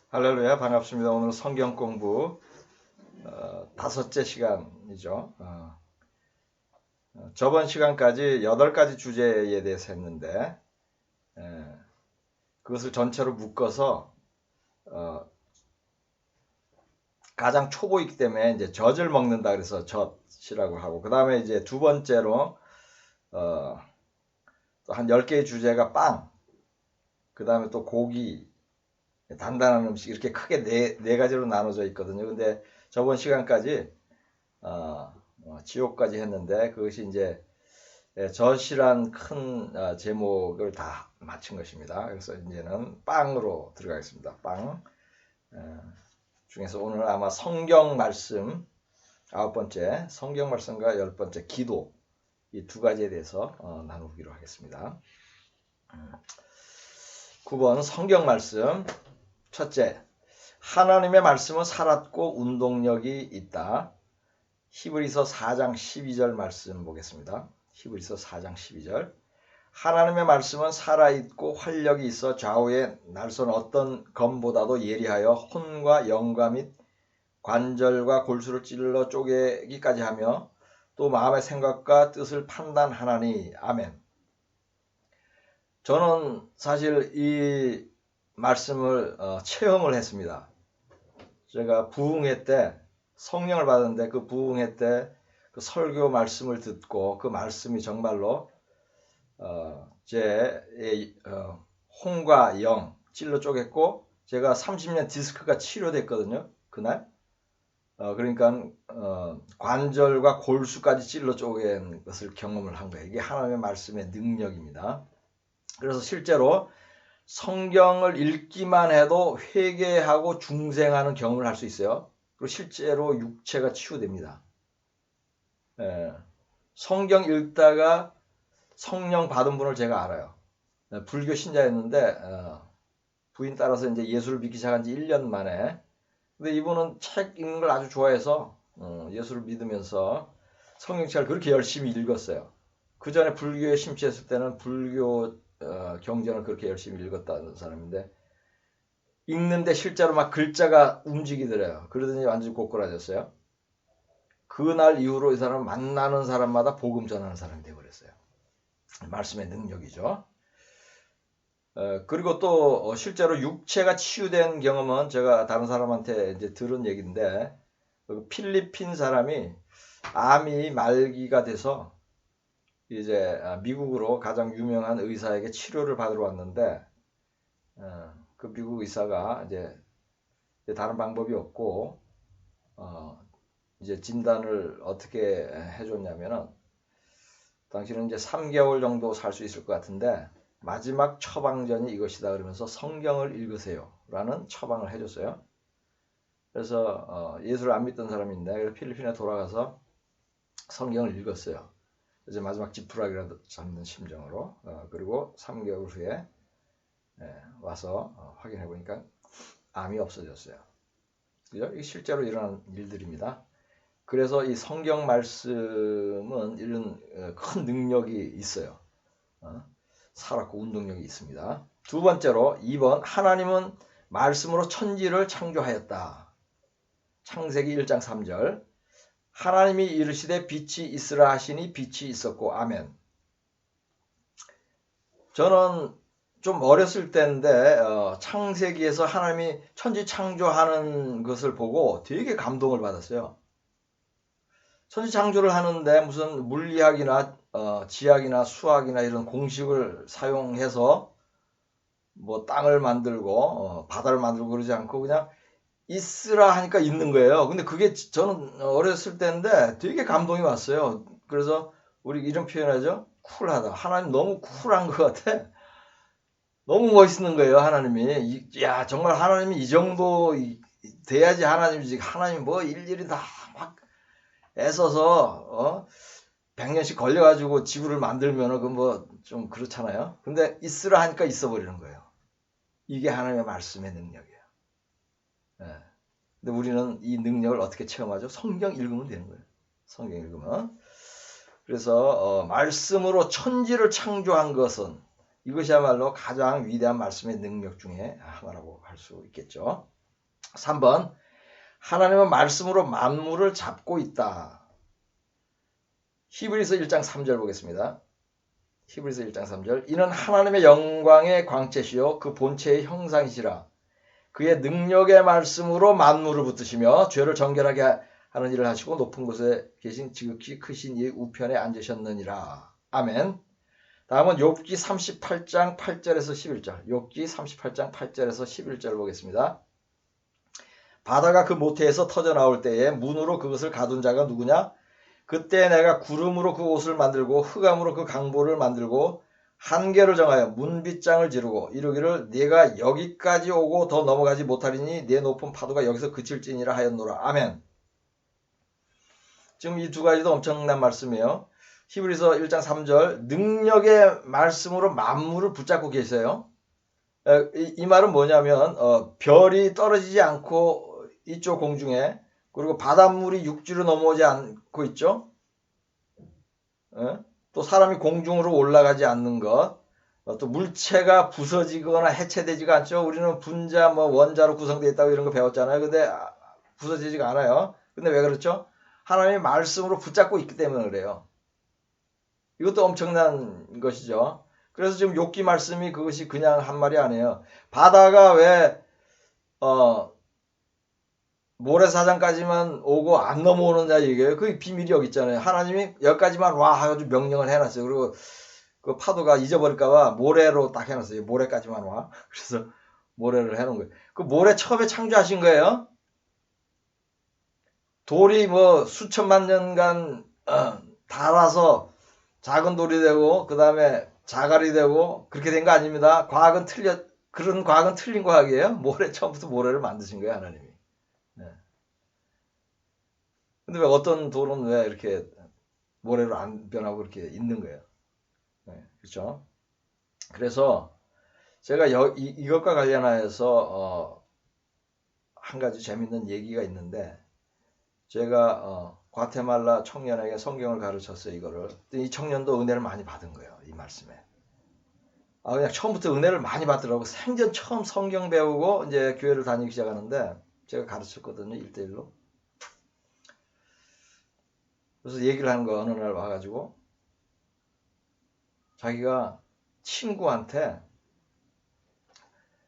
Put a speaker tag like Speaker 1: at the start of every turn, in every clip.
Speaker 1: 할렐루야, 반갑습니다. 오늘 성경 공부 다섯째 시간이죠. 저번 시간까지 8가지 주제에 대해서 했는데 그것을 전체로 묶어서 가장 초보이기 때문에 이제 젖을 먹는다 그래서 젖이라고 하고, 그 다음에 이제 두 번째로 또 한 10개의 주제가 빵, 그 다음에 또 고기, 단단한 음식, 이렇게 크게 네 가지로 나눠져 있거든요. 근데 저번 시간까지 지옥까지 했는데 그것이 이제 젖이란 큰 제목을 다 마친 것입니다. 그래서 이제는 빵으로 들어가겠습니다. 빵 중에서 오늘 아마 성경 말씀 9번째, 성경 말씀과 10번째 기도, 이 두 가지에 대해서 나누기로 하겠습니다. 9번 성경 말씀. 첫째, 하나님의 말씀은 살았고 운동력이 있다. 히브리서 4장 12절 말씀 보겠습니다. 히브리서 4장 12절. 하나님의 말씀은 살아있고 활력이 있어 좌우에 날선 어떤 검보다도 예리하여 혼과 영과 및 관절과 골수를 찔러 쪼개기까지 하며 또 마음의 생각과 뜻을 판단하나니. 아멘. 저는 사실 이 말씀을 체험을 했습니다. 제가 부흥회 때 성령을 받았는데 그 부흥회 때 그 설교 말씀을 듣고 그 말씀이 정말로 제 혼과 영 찔러 쪼갰고, 제가 30년 디스크가 치료됐거든요. 그날. 그러니까 관절과 골수까지 찔러 쪼갠 것을 경험을 한 거예요. 이게 하나님의 말씀의 능력입니다. 그래서 실제로 성경을 읽기만 해도 회개하고 중생하는 경험을 할 수 있어요. 그리고 실제로 육체가 치유됩니다. 성경 읽다가 성령 받은 분을 제가 알아요. 불교 신자였는데 부인 따라서 이제 예수를 믿기 시작한 지 1년 만에. 근데 이분은 책 읽는 걸 아주 좋아해서 예수를 믿으면서 성경책을 그렇게 열심히 읽었어요. 그 전에 불교에 심취했을 때는 불교 경전을 그렇게 열심히 읽었다는 사람인데, 읽는데 실제로 막 글자가 움직이더래요. 그러더니 완전히 고꾸라졌어요. 그날 이후로 이 사람은 만나는 사람마다 복음 전하는 사람이 되어버렸어요. 말씀의 능력이죠. 그리고 또 실제로 육체가 치유된 경험은 제가 다른 사람한테 이제 들은 얘기인데, 필리핀 사람이 암이 말기가 돼서 이제 미국으로 가장 유명한 의사에게 치료를 받으러 왔는데, 그 미국 의사가 이제 다른 방법이 없고 이제 진단을 어떻게 해줬냐면은, 당신은 이제 3개월 정도 살 수 있을 것 같은데 마지막 처방전이 이것이다 그러면서 성경을 읽으세요 라는 처방을 해줬어요. 그래서 예수를 안 믿던 사람인데 필리핀에 돌아가서 성경을 읽었어요. 이제 마지막 지푸라기라도 잡는 심정으로. 그리고 3개월 후에 와서 확인해 보니까 암이 없어졌어요. 그죠? 이게 실제로 일어난 일들입니다. 그래서 이 성경 말씀은 이런 큰 능력이 있어요. 살았고 운동력이 있습니다. 두 번째로 2번, 하나님은 말씀으로 천지를 창조하였다. 창세기 1장 3절. 하나님이 이르시되 빛이 있으라 하시니 빛이 있었고. 아멘. 저는 좀 어렸을 때인데 창세기에서 하나님이 천지 창조하는 것을 보고 되게 감동을 받았어요. 천지 창조를 하는데 무슨 물리학이나 지학이나 수학이나 이런 공식을 사용해서 뭐 땅을 만들고 바다를 만들고 그러지 않고 그냥 있으라 하니까 있는 거예요. 근데 그게 저는 어렸을 때인데 되게 감동이 왔어요. 그래서 우리 이런 표현하죠. 쿨하다. 하나님 너무 쿨한 것 같아. 너무 멋있는 거예요. 하나님이. 야, 정말 하나님이 이 정도 돼야지 하나님이지. 하나님 뭐 일일이 다 막 애써서 100년씩 걸려가지고 지구를 만들면은 그 뭐 좀 그렇잖아요. 근데 있으라 하니까 있어 버리는 거예요. 이게 하나님의 말씀의 능력이에요. 근데 우리는 이 능력을 어떻게 체험하죠? 성경 읽으면 되는 거예요. 성경 읽으면. 그래서 말씀으로 천지를 창조한 것은 이것이야말로 가장 위대한 말씀의 능력 중에 하나라고 할 수 있겠죠. 3번 하나님은 말씀으로 만물을 잡고 있다. 히브리서 1장 3절 보겠습니다. 히브리서 1장 3절 이는 하나님의 영광의 광채시요 그 본체의 형상이시라. 그의 능력의 말씀으로 만물을 붙드시며 죄를 정결하게 하는 일을 하시고 높은 곳에 계신 지극히 크신 이의 우편에 앉으셨느니라. 아멘. 다음은 욥기 38장 8절에서 11절. 욥기 38장 8절에서 11절 보겠습니다. 바다가 그 모태에서 터져 나올 때에 문으로 그것을 가둔 자가 누구냐? 그때 내가 구름으로 그 옷을 만들고 흑암으로 그 강보를 만들고 한계를 정하여 문빗장을 지르고 이루기를 네가 여기까지 오고 더 넘어가지 못하리니 네 높은 파도가 여기서 그칠지니라 하였노라. 아멘. 지금 이 두 가지도 엄청난 말씀이에요. 히브리서 1장 3절 능력의 말씀으로 만물을 붙잡고 계세요. 이 말은 뭐냐면 별이 떨어지지 않고 이쪽 공중에 그리고 바닷물이 육지로 넘어오지 않고 있죠. 또 사람이 공중으로 올라가지 않는 것, 또 물체가 부서지거나 해체되지가 않죠. 우리는 분자, 원자로 구성되어 있다고 이런 거 배웠잖아요. 근데 부서지지가 않아요. 근데 왜 그렇죠? 하나님의 말씀으로 붙잡고 있기 때문에 그래요. 이것도 엄청난 것이죠. 그래서 지금 욥기 말씀이 그것이 그냥 한 말이 아니에요. 바다가 왜 모래사장까지만 오고 안 넘어오느냐 얘기예요. 그 비밀이 여기 있잖아요. 하나님이 여기까지만 와 해가지고 명령을 해놨어요. 그리고 그 파도가 잊어버릴까봐 모래로 딱 해놨어요. 모래까지만 와. 그래서 모래를 해놓은 거예요. 그 모래 처음에 창조하신 거예요. 돌이 수천만 년간 닳아서 작은 돌이 되고 그 다음에 자갈이 되고 그렇게 된 거 아닙니다. 그런 과학은 틀린 과학이에요. 처음부터 모래를 만드신 거예요, 하나님이. 네. 근데 왜 어떤 돌은 왜 이렇게 모래로 안 변하고 그렇게 있는 거예요? 네, 그렇죠? 그래서 제가 이것과 관련하여서 한 가지 재밌는 얘기가 있는데 제가 과테말라 청년에게 성경을 가르쳤어요. 이거를. 이 청년도 은혜를 많이 받은 거예요. 이 말씀에. 그냥 처음부터 은혜를 많이 받더라고. 생전 처음 성경 배우고 이제 교회를 다니기 시작하는데 제가 가르쳤거든요. 1대1로. 그래서 얘기를 하는 거 어느 날 와가지고 자기가 친구한테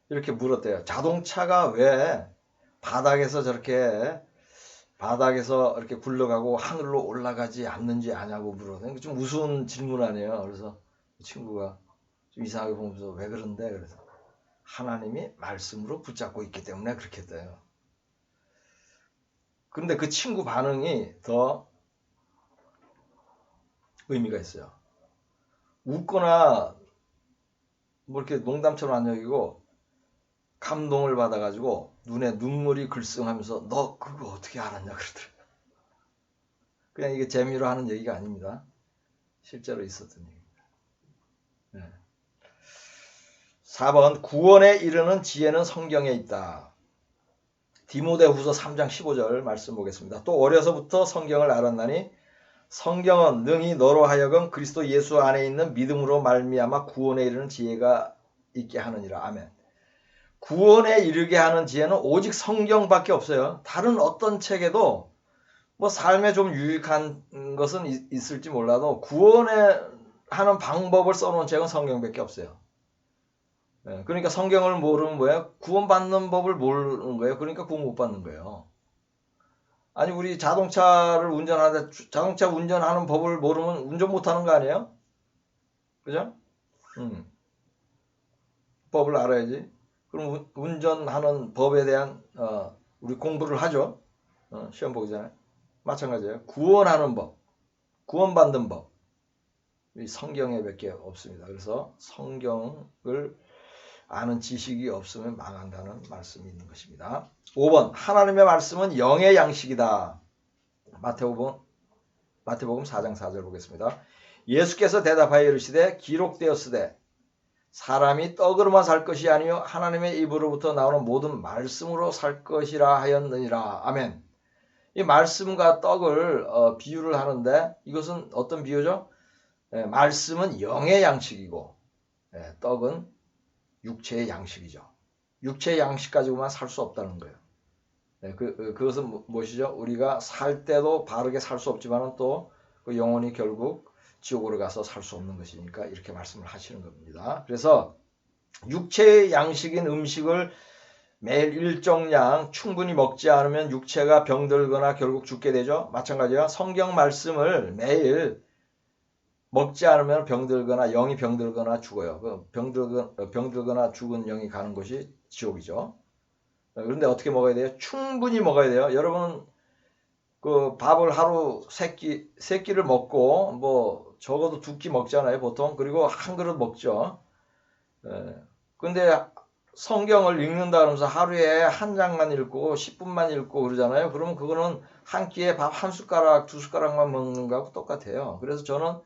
Speaker 1: 이렇게 물었대요. 자동차가 왜 바닥에서 이렇게 굴러가고 하늘로 올라가지 않는지 아냐고 물어요. 좀 우스운 질문 아니에요. 그래서 친구가 좀 이상하게 보면서 왜 그런데? 그래서 하나님이 말씀으로 붙잡고 있기 때문에 그렇게 돼요. 그런데 그 친구 반응이 더 의미가 있어요. 웃거나 이렇게 농담처럼 안 여기고 감동을 받아가지고 눈에 눈물이 글썽하면서 너 그거 어떻게 알았냐 그러더라고요. 그냥 이게 재미로 하는 얘기가 아닙니다. 실제로 있었던 얘기입니다. 네. 4번 구원에 이르는 지혜는 성경에 있다. 디모데후서 3장 15절 말씀 보겠습니다. 또 어려서부터 성경을 알았나니 성경은 능히 너로 하여금 그리스도 예수 안에 있는 믿음으로 말미암아 구원에 이르는 지혜가 있게 하느니라. 아멘. 구원에 이르게 하는 지혜는 오직 성경밖에 없어요. 다른 어떤 책에도 삶에 좀 유익한 것은 있을지 몰라도 구원에 하는 방법을 써놓은 책은 성경밖에 없어요. 그러니까 성경을 모르면 뭐예요? 구원받는 법을 모르는 거예요. 그러니까 구원 못 받는 거예요. 아니 우리 자동차를 운전하는데 자동차 운전하는 법을 모르면 운전 못하는 거 아니에요? 그죠? 법을 알아야지. 그럼 운전하는 법에 대한 우리 공부를 하죠. 시험 보기 전에. 마찬가지예요. 구원하는 법, 구원받는 법. 이 성경에 밖에 없습니다. 그래서 성경을 아는 지식이 없으면 망한다는 말씀이 있는 것입니다. 5번 하나님의 말씀은 영의 양식이다. 마태복음 4장 4절 보겠습니다. 예수께서 대답하여 이르시되 기록되었으되 사람이 떡으로만 살 것이 아니요 하나님의 입으로부터 나오는 모든 말씀으로 살 것이라 하였느니라. 아멘. 이 말씀과 떡을 비유를 하는데 이것은 어떤 비유죠? 말씀은 영의 양식이고 떡은 육체의 양식이죠. 육체의 양식 가지고만 살 수 없다는 거예요. 그것은 무엇이죠? 우리가 살 때도 바르게 살 수 없지만은 또 그 영혼이 결국 지옥으로 가서 살 수 없는 것이니까 이렇게 말씀을 하시는 겁니다. 그래서 육체의 양식인 음식을 매일 일정량 충분히 먹지 않으면 육체가 병들거나 결국 죽게 되죠. 마찬가지로 성경 말씀을 매일 먹지 않으면 병들거나 영이 병들거나 죽어요. 병들거나 죽은 영이 가는 곳이 지옥이죠. 그런데 어떻게 먹어야 돼요? 충분히 먹어야 돼요. 여러분 그 밥을 하루 세 끼를 먹고 뭐 적어도 2끼 먹잖아요, 보통. 그리고 한 그릇 먹죠. 근데 성경을 읽는다 그러면서 하루에 한 장만 읽고 10분만 읽고 그러잖아요. 그러면 그거는 한 끼에 밥 한 숟가락, 2숟가락만 먹는 거하고 똑같아요. 그래서 저는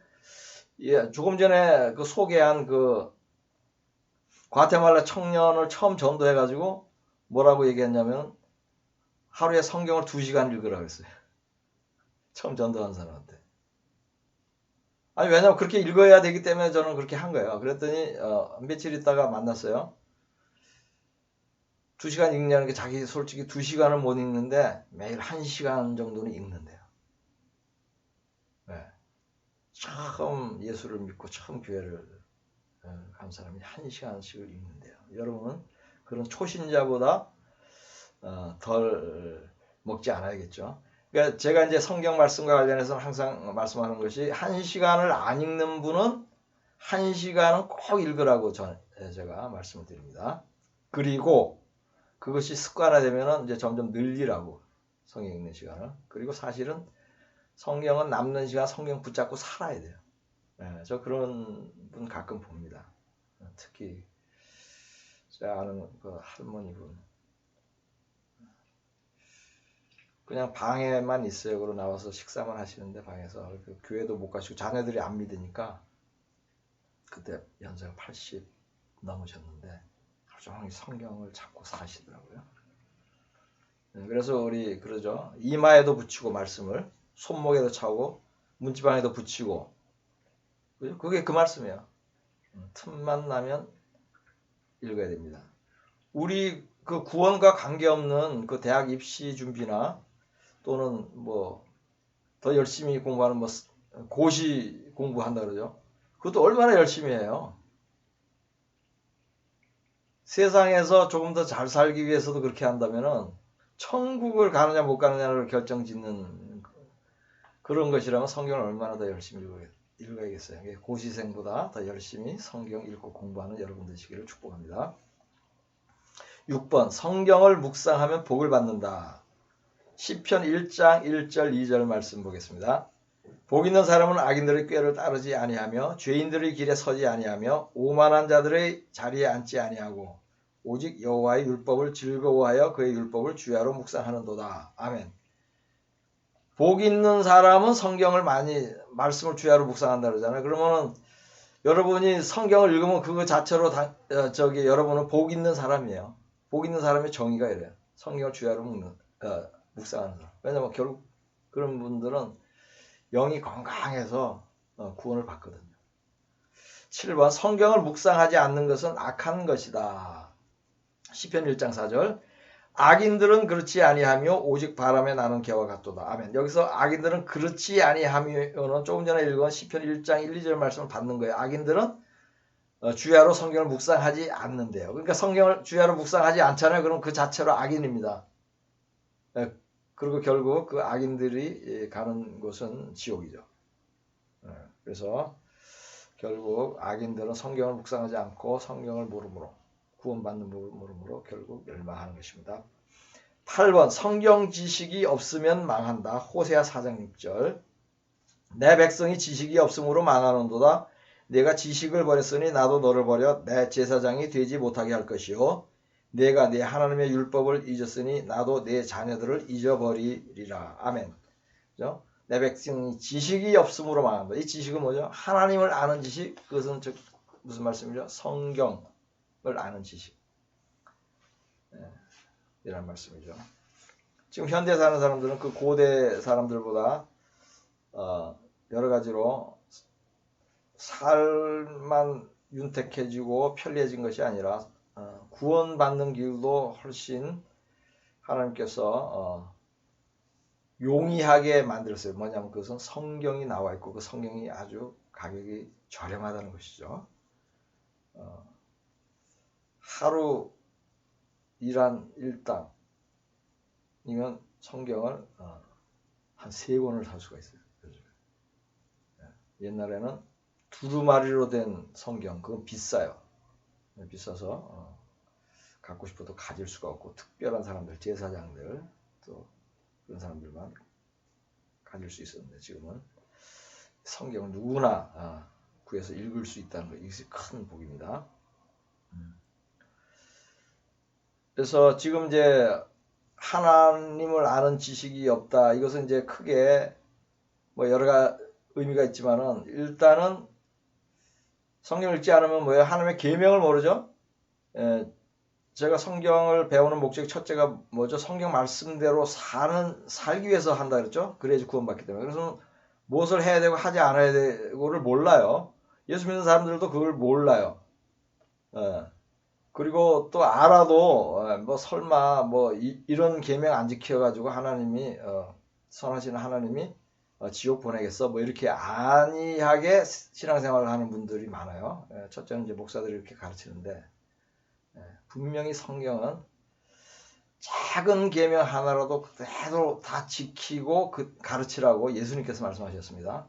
Speaker 1: 조금 전에 그 소개한 그 과테말라 청년을 처음 전도해가지고 뭐라고 얘기했냐면 하루에 성경을 2시간 읽으라고 했어요. 처음 전도한 사람한테. 아니 왜냐면 그렇게 읽어야 되기 때문에 저는 그렇게 한 거예요. 그랬더니 며칠 있다가 만났어요. 2시간 읽냐는 게 자기 솔직히 2시간을 못 읽는데 매일 1시간 정도는 읽는데요. 네. 처음 예수를 믿고 처음 교회를 간 사람이 1시간씩을 읽는데요. 여러분은 그런 초신자보다 덜 먹지 않아야겠죠. 그러니까 제가 이제 성경 말씀과 관련해서 항상 말씀하는 것이 1시간을 안 읽는 분은 1시간은 꼭 읽으라고 제가 말씀을 드립니다. 그리고 그것이 습관화되면 이제 점점 늘리라고 성경 읽는 시간을. 그리고 사실은 성경은 남는 시간 성경 붙잡고 살아야 돼요. 저 그런 분 가끔 봅니다. 특히 제가 아는 그 할머니분. 그냥 방에만 있어요. 그러고 나와서 식사만 하시는데 방에서 그 교회도 못 가시고 자녀들이 안 믿으니까 그때 연세가 80 넘으셨는데 하루 종일 성경을 잡고 사시더라고요. 그래서 우리 그러죠. 이마에도 붙이고 말씀을 손목에도 차고 문지방에도 붙이고 그게 그 말씀이에요. 틈만 나면 읽어야 됩니다. 우리 그 구원과 관계없는 그 대학 입시 준비나 또는 뭐 더 열심히 공부하는 뭐 고시 공부한다 그러죠. 그것도 얼마나 열심히 해요. 세상에서 조금 더 잘 살기 위해서도 그렇게 한다면은 천국을 가느냐 못 가느냐를 결정짓는 그런 것이라면 성경을 얼마나 더 열심히 읽어야겠어요. 고시생보다 더 열심히 성경 읽고 공부하는 여러분 되시기를 축복합니다. 6번 성경을 묵상하면 복을 받는다. 시편 1장 1절 2절 말씀 보겠습니다. 복 있는 사람은 악인들의 꾀를 따르지 아니하며 죄인들의 길에 서지 아니하며 오만한 자들의 자리에 앉지 아니하고 오직 여호와의 율법을 즐거워하여 그의 율법을 주야로 묵상하는도다. 아멘. 복 있는 사람은 성경을 많이 말씀을 주야로 묵상한다 그러잖아요. 그러면은 여러분이 성경을 읽으면 그거 자체로 여러분은 복 있는 사람이에요. 복 있는 사람의 정의가 이래요. 성경을 주야로 묵상하는 사람. 왜냐면 결국 그런 분들은 영이 건강해서 구원을 받거든요. 7번 성경을 묵상하지 않는 것은 악한 것이다. 시편 1장 4절 악인들은 그렇지 아니하며 오직 바람에 나는 개와 같도다. 아멘. 여기서 악인들은 그렇지 아니하며는 조금 전에 읽은 시편 1장 1, 2절 말씀을 받는 거예요. 악인들은 주야로 성경을 묵상하지 않는데요. 그러니까 성경을 주야로 묵상하지 않잖아요. 그럼 그 자체로 악인입니다. 그리고 결국 그 악인들이 가는 곳은 지옥이죠. 그래서 결국 악인들은 성경을 묵상하지 않고 성경을 모름으로 구원받는 모름으로 결국 멸망하는 것입니다. 8번 성경 지식이 없으면 망한다. 호세아 4장 6절 내 백성이 지식이 없으므로 망하는도다. 내가 지식을 버렸으니 나도 너를 버려 내 제사장이 되지 못하게 할 것이요 내가 내 하나님의 율법을 잊었으니 나도 내 자녀들을 잊어버리리라. 아멘. 그죠? 내 백성이 지식이 없으므로 망한다. 이 지식은 뭐죠? 하나님을 아는 지식. 그것은 무슨 말씀이죠? 성경을 아는 지식. 이란 말씀이죠. 지금 현대 사는 사람들은 그 고대 사람들보다 여러 가지로 삶만 윤택해지고 편리해진 것이 아니라 구원받는 길도 훨씬 하나님께서 용이하게 만들었어요. 뭐냐면 그것은 성경이 나와 있고 그 성경이 아주 가격이 저렴하다는 것이죠. 하루 일한 일당이면 성경을 한 3권을 살 수가 있어요. 옛날에는 두루마리로 된 성경, 그건 비싸요. 비싸서 갖고 싶어도 가질 수가 없고 특별한 사람들, 제사장들 또 그런 사람들만 가질 수 있었는데 지금은 성경을 누구나 구해서 읽을 수 있다는 거, 이것이 큰 복입니다. 그래서 지금 이제 하나님을 아는 지식이 없다. 이것은 이제 크게 뭐 여러 가지 의미가 있지만은 일단은 성경을 읽지 않으면 뭐예요? 하나님의 계명을 모르죠. 제가 성경을 배우는 목적 첫째가 뭐죠? 성경 말씀대로 살기 위해서 한다 그랬죠? 그래야지 구원받기 때문에. 그래서 무엇을 해야 되고 하지 않아야 되고를 몰라요. 예수 믿는 사람들도 그걸 몰라요. 그리고 또 알아도 뭐 설마 뭐 이런 계명 안 지켜가지고 하나님이 선하신 하나님이 지옥 보내겠어? 뭐 이렇게 안이하게 신앙생활을 하는 분들이 많아요. 첫째는 이제 목사들이 이렇게 가르치는데 분명히 성경은 작은 계명 하나라도 그대로 다 지키고 가르치라고 예수님께서 말씀하셨습니다.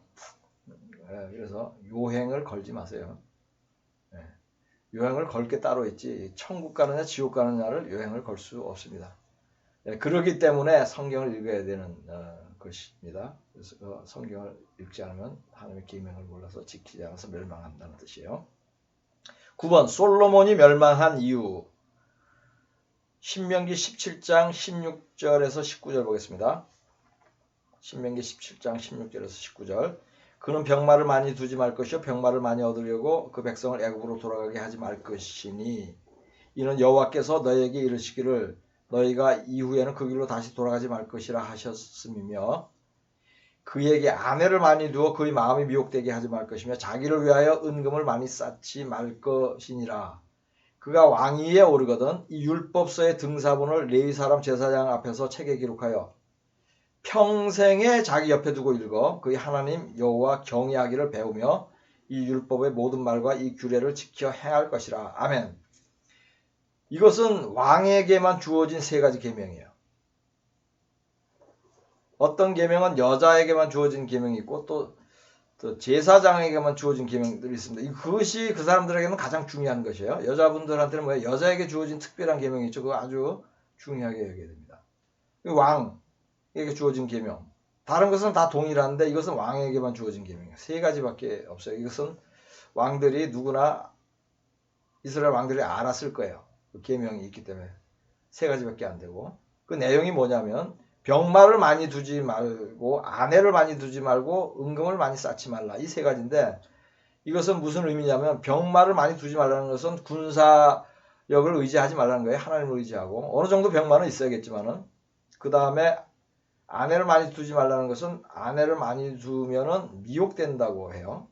Speaker 1: 그래서 요행을 걸지 마세요. 요행을 걸 게 따로 있지 천국 가느냐 지옥 가느냐를 요행을 걸 수 없습니다. 그렇기 때문에 성경을 읽어야 되는 것입니다. 그래서 성경을 읽지 않으면 하나님의 계명을 몰라서 지키지 않아서 멸망한다는 뜻이에요. 9번 솔로몬이 멸망한 이유. 신명기 17장 16절에서 19절 보겠습니다. 신명기 17장 16절에서 19절. 그는 병마를 많이 두지 말 것이요 병마를 많이 얻으려고 그 백성을 애굽으로 돌아가게 하지 말 것이니 이는 여호와께서 너희에게 이르시기를 너희가 이후에는 그 길로 다시 돌아가지 말 것이라 하셨음이며 그에게 아내를 많이 두어 그의 마음이 미혹되게 하지 말 것이며 자기를 위하여 은금을 많이 쌓지 말 것이니라. 그가 왕위에 오르거든 이 율법서의 등사본을 레위 사람 제사장 앞에서 책에 기록하여 평생에 자기 옆에 두고 읽어 그의 하나님 여호와 경외하기를 배우며 이 율법의 모든 말과 이 규례를 지켜 행할 것이라. 아멘. 이것은 왕에게만 주어진 3가지 계명이에요. 어떤 계명은 여자에게만 주어진 계명이 있고 또 제사장에게만 주어진 계명들이 있습니다. 그것이 그 사람들에게는 가장 중요한 것이에요. 여자분들한테는 뭐예요? 여자에게 주어진 특별한 계명이 있죠. 그거 아주 중요하게 여겨야 됩니다. 왕에게 주어진 계명. 다른 것은 다 동일한데 이것은 왕에게만 주어진 계명이에요. 3가지밖에 없어요. 이것은 왕들이 누구나 이스라엘 왕들이 알았을 거예요. 그 계명이 있기 때문에 3가지밖에 안 되고 그 내용이 뭐냐면 병마를 많이 두지 말고 아내를 많이 두지 말고 은금을 많이 쌓지 말라. 이 3가지인데 이것은 무슨 의미냐면 병마를 많이 두지 말라는 것은 군사력을 의지하지 말라는 거예요. 하나님을 의지하고 어느 정도 병마는 있어야겠지만은 그 다음에 아내를 많이 두지 말라는 것은 아내를 많이 두면은 미혹된다고 해요.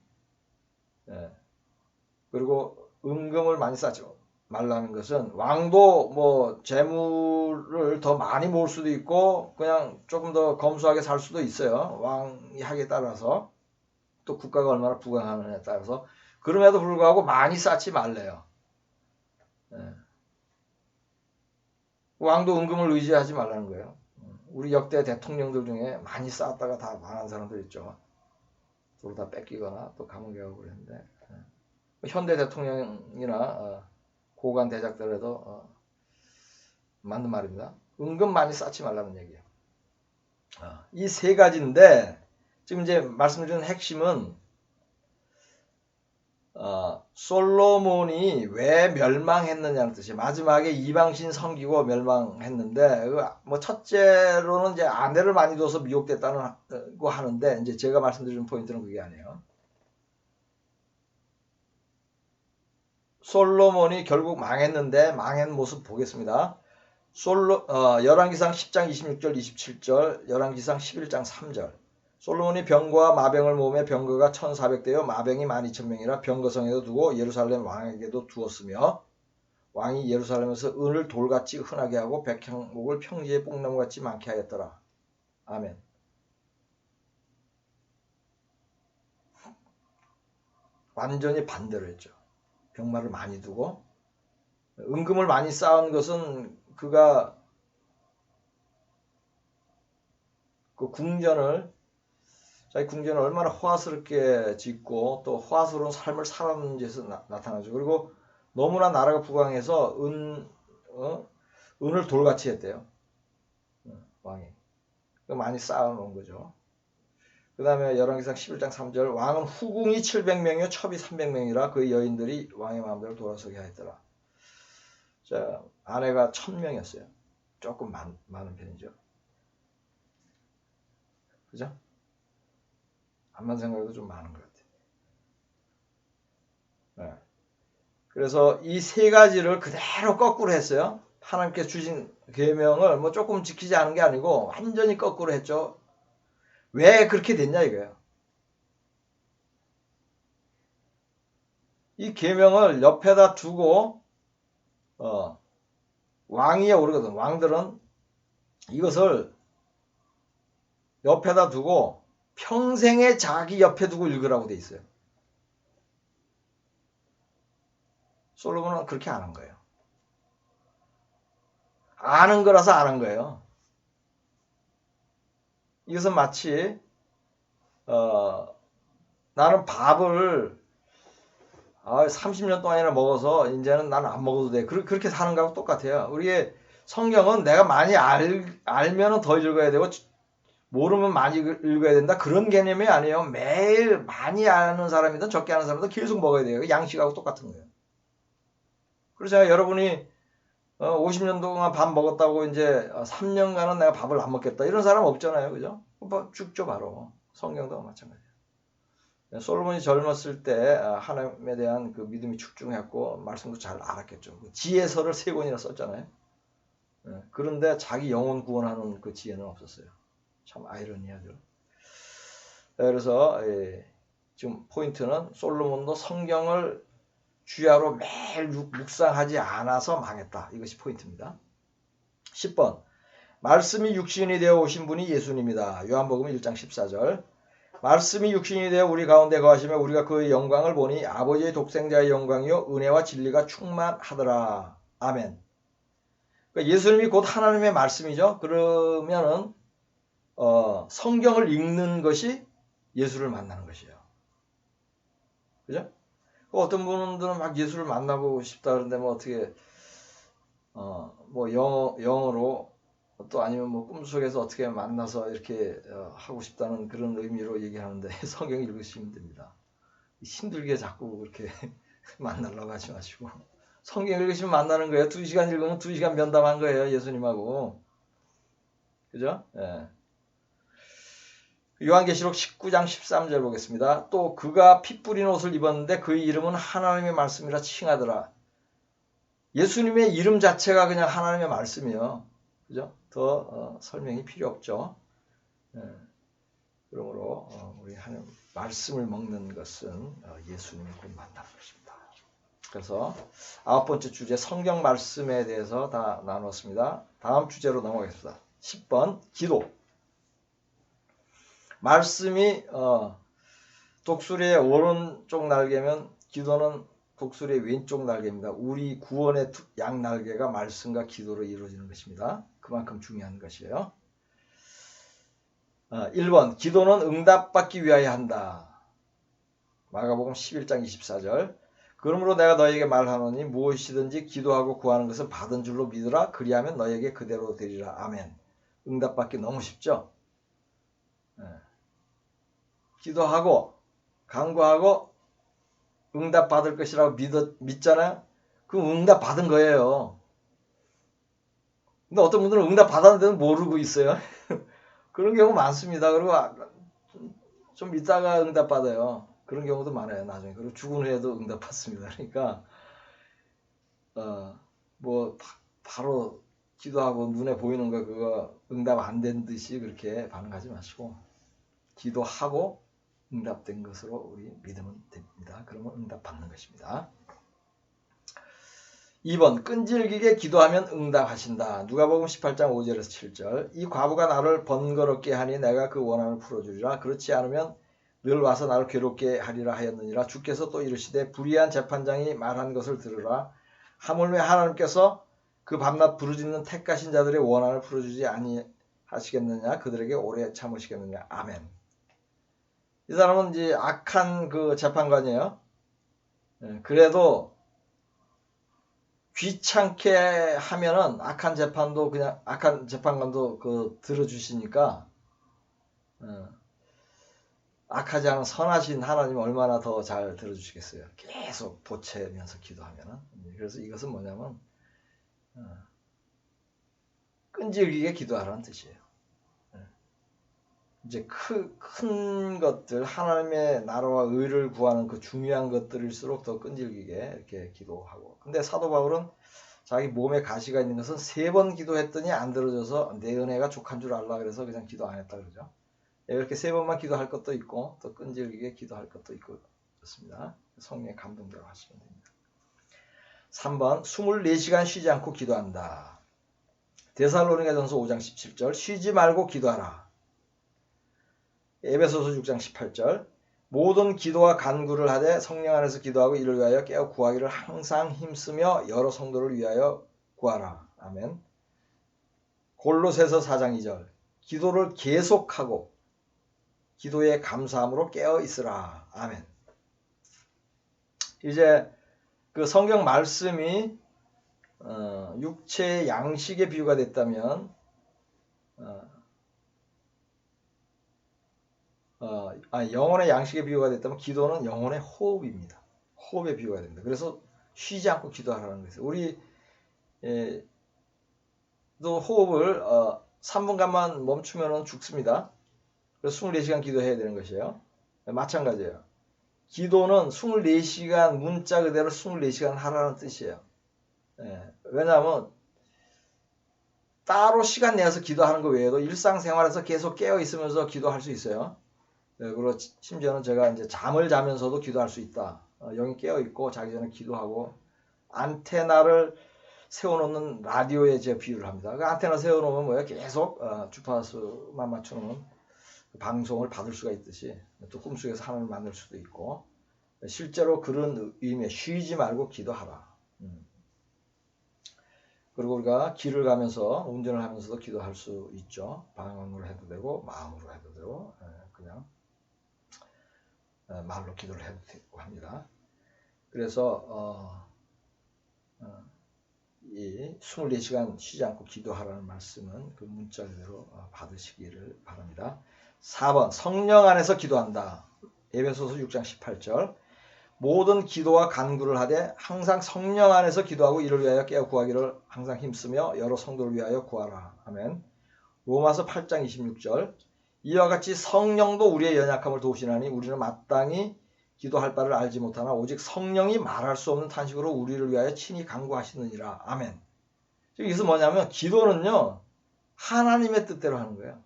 Speaker 1: 그리고 은금을 많이 쌓지 말라는 것은 왕도 뭐 재물을 더 많이 모을 수도 있고 그냥 조금 더 검소하게 살 수도 있어요. 왕이 하기에 따라서 또 국가가 얼마나 부강하느냐에 따라서 그럼에도 불구하고 많이 쌓지 말래요. 왕도 은금을 의지하지 말라는 거예요. 우리 역대 대통령들 중에 많이 쌓았다가 다 망한 사람들 있죠. 서로 다 뺏기거나 또 감옥에 가고 그랬는데 현대 대통령이나 고관 대작들에도 맞는 말입니다. 은근 많이 쌓지 말라는 얘기예요. 이 3가지인데 지금 이제 말씀드리는 핵심은 솔로몬이 왜 멸망했느냐는 뜻이에요. 마지막에 이방신 섬기고 멸망했는데 뭐 첫째로는 이제 아내를 많이 둬서 미혹됐다고 하는데 이제 제가 말씀드리는 포인트는 그게 아니에요. 솔로몬이 결국 망했는데 망한 모습 보겠습니다. 열왕기상 10장 26절 27절 열왕기상 11장 3절 솔로몬이 병거와 마병을 모으며 병거가 1400대여 마병이 12000명이라 병거성에도 두고 예루살렘 왕에게도 두었으며 왕이 예루살렘에서 은을 돌같이 흔하게 하고 백향목을 평지에 뽕나무같이 많게 하였더라. 아멘. 완전히 반대로 했죠. 병마를 많이 두고 은금을 많이 쌓은 것은 그가 그 궁전을 자기 궁전을 얼마나 호화스럽게 짓고 또 호화스러운 삶을 살았는지에서 나타나죠. 그리고 너무나 나라가 부강해서 은을 돌같이 했대요. 왕이. 많이 쌓아놓은 거죠. 그 다음에 열왕기상 11장 3절 왕은 후궁이 700명이요 첩이 300명이라 그 여인들이 왕의 마음대로 돌아서게 하였더라. 자, 아내가 1000명이었어요. 조금 많은 편이죠. 그죠? 암만 생각해도 좀 많은 것 같아요. 네. 그래서 이 세 가지를 그대로 거꾸로 했어요. 하나님께서 주신 계명을 뭐 조금 지키지 않은 게 아니고 완전히 거꾸로 했죠. 왜 그렇게 됐냐 이거예요. 이 계명을 옆에다 두고 왕위에 오르거든. 왕들은 이것을 옆에다 두고 평생에 자기 옆에 두고 읽으라고 돼 있어요. 솔로몬은 그렇게 안 한 거예요. 아는 거라서 안 한 거예요. 이것은 마치 나는 밥을 30년 동안이나 먹어서 이제는 나는 안 먹어도 돼. 그렇게 사는 거하고 똑같아요. 우리의 성경은 내가 많이 알면은 더 읽어야 되고 모르면 많이 읽어야 된다. 그런 개념이 아니에요. 매일 많이 아는 사람이든 적게 아는 사람이든 계속 먹어야 돼요. 양식하고 똑같은 거예요. 그렇잖아요. 여러분이 50년 동안 밥 먹었다고 이제 3년간은 내가 밥을 안 먹겠다. 이런 사람 없잖아요. 그죠? 죽죠 바로. 성경도 마찬가지예요. 솔로몬이 젊었을 때 하나님에 대한 그 믿음이 축중했고 말씀도 잘 알았겠죠. 지혜서를 3권이나 썼잖아요. 그런데 자기 영혼 구원하는 그 지혜는 없었어요. 참 아이러니하죠. 그래서 지금 포인트는 솔로몬도 성경을 주야로 매일 묵상하지 않아서 망했다. 이것이 포인트입니다. 10번 말씀이 육신이 되어 오신 분이 예수님이다. 요한복음 1장 14절 말씀이 육신이 되어 우리 가운데 거하시며 우리가 그의 영광을 보니 아버지의 독생자의 영광이요 은혜와 진리가 충만하더라. 아멘. 그러니까 예수님이 곧 하나님의 말씀이죠. 그러면은 성경을 읽는 것이 예수를 만나는 것이에요. 그죠? 어떤 분들은 막 예수를 만나보고 싶다 그러는데 뭐 어떻게 뭐 영어로 또 아니면 뭐 꿈속에서 어떻게 만나서 이렇게 하고 싶다는 그런 의미로 얘기하는데 성경 읽으시면 됩니다. 힘들게 자꾸 그렇게 만나려고 하지 마시고 성경 읽으시면 만나는 거예요. 2시간 읽으면 2시간 면담한 거예요. 예수님하고. 그죠? 예. 요한계시록 19장 13절 보겠습니다. 또 그가 피 뿌린 옷을 입었는데 그의 이름은 하나님의 말씀이라 칭하더라. 예수님의 이름 자체가 그냥 하나님의 말씀이에요. 그죠? 더 설명이 필요 없죠. 예. 그러므로 우리 하나님 말씀을 먹는 것은 예수님을 곧 만나는 것입니다. 그래서 9번째 주제 성경 말씀에 대해서 다 나눴습니다. 다음 주제로 넘어가겠습니다. 10번 기도. 말씀이 독수리의 오른쪽 날개면 기도는 독수리의 왼쪽 날개입니다. 우리 구원의 양날개가 말씀과 기도로 이루어지는 것입니다. 그만큼 중요한 것이에요. 1번 기도는 응답받기 위하여 한다. 마가복음 11장 24절 그러므로 내가 너희에게 말하노니 무엇이든지 기도하고 구하는 것을 받은 줄로 믿으라. 그리하면 너희에게 그대로 되리라. 아멘. 응답받기 너무 쉽죠? 기도하고 간구하고 응답받을 것이라고 믿잖아요? 그럼 응답받은 거예요. 근데 어떤 분들은 응답받았는데도 모르고 있어요. 그런 경우 많습니다. 그리고 좀 있다가 응답받아요. 그런 경우도 많아요. 나중에. 그리고 죽은 후에도 응답받습니다. 그러니까 뭐 바로 기도하고 눈에 보이는 거 그거 응답 안 된 듯이 그렇게 반응하지 마시고 기도하고 응답된 것으로 우리 믿으면 됩니다. 그러면 응답받는 것입니다. 2번 끈질기게 기도하면 응답하신다. 누가복음 18장 5절에서 7절. 이 과부가 나를 번거롭게 하니 내가 그 원한을 풀어주리라. 그렇지 않으면 늘 와서 나를 괴롭게 하리라 하였느니라. 주께서 또 이르시되 불의한 재판장이 말한 것을 들으라. 하물며 하나님께서 그 밤낮 부르짖는 택하신 자들의 원한을 풀어주지 아니하시겠느냐. 그들에게 오래 참으시겠느냐. 아멘. 이 사람은 이제 악한 그 재판관이에요. 그래도 귀찮게 하면은 악한 재판관도 그 들어주시니까 악하지 않은 선하신 하나님 얼마나 더 잘 들어주시겠어요. 계속 보채면서 기도하면은. 그래서 이것은 뭐냐면 끈질기게 기도하라는 뜻이에요. 이제 큰 것들, 하나님의 나라와 의를 구하는 그 중요한 것들일수록 더 끈질기게 이렇게 기도하고. 근데 사도 바울은 자기 몸에 가시가 있는 것은 3번 기도했더니 안 들어져서 내 은혜가 족한 줄 알라 그래서 그냥 기도 안 했다 그러죠. 이렇게 3번만 기도할 것도 있고 더 끈질기게 기도할 것도 있고 그렇습니다. 성령의 감동대로 하시면 됩니다. 3번 24시간 쉬지 않고 기도한다. 데살로니가전서 5장 17절 쉬지 말고 기도하라. 에베소서 6장 18절 모든 기도와 간구를 하되 성령 안에서 기도하고 이를 위하여 깨어 구하기를 항상 힘쓰며 여러 성도를 위하여 구하라. 아멘. 골로새서 4장 2절 기도를 계속하고 기도에 감사함으로 깨어 있으라. 아멘. 이제 그 성경 말씀이 육체의 양식의 비유가 됐다면 영혼의 양식의 비유가 됐다면 기도는 영혼의 호흡입니다. 호흡의 비유가 됩니다. 그래서 쉬지 않고 기도하라는 거예요. 우리 또 호흡을 3분간만 멈추면 죽습니다. 그래서 24시간 기도해야 되는 것이에요. 마찬가지예요. 기도는 24시간 문자 그대로 24시간 하라는 뜻이에요. 왜냐하면 따로 시간 내서 기도하는 것 외에도 일상생활에서 계속 깨어 있으면서 기도할 수 있어요. 그리고 심지어는 제가 이제 잠을 자면서도 기도할 수 있다. 영이 깨어 있고 자기 전에 기도하고 안테나를 세워놓는 라디오에 제가 비유를 합니다. 그 안테나 세워놓으면 뭐야 계속 주파수만 맞춰놓으면 방송을 받을 수가 있듯이 또 꿈속에서 하나님을 만날 수도 있고 실제로 그런 의미에 쉬지 말고 기도하라. 그리고 우리가 길을 가면서 운전을 하면서도 기도할 수 있죠. 방언으로 해도 되고 마음으로 해도 되고 그냥 말로 기도를 해도 되고 합니다. 그래서 이 24시간 쉬지 않고 기도하라는 말씀은 그 문자 그대로 받으시기를 바랍니다. 4번 성령 안에서 기도한다. 에베소서 6장 18절 모든 기도와 간구를 하되 항상 성령 안에서 기도하고 이를 위하여 깨어 구하기를 항상 힘쓰며 여러 성도를 위하여 구하라. 아멘. 로마서 8장 26절 이와 같이 성령도 우리의 연약함을 도우시나니 우리는 마땅히 기도할 바를 알지 못하나 오직 성령이 말할 수 없는 탄식으로 우리를 위하여 친히 간구하시느니라. 아멘. 이것은 뭐냐면 기도는요 하나님의 뜻대로 하는 거예요.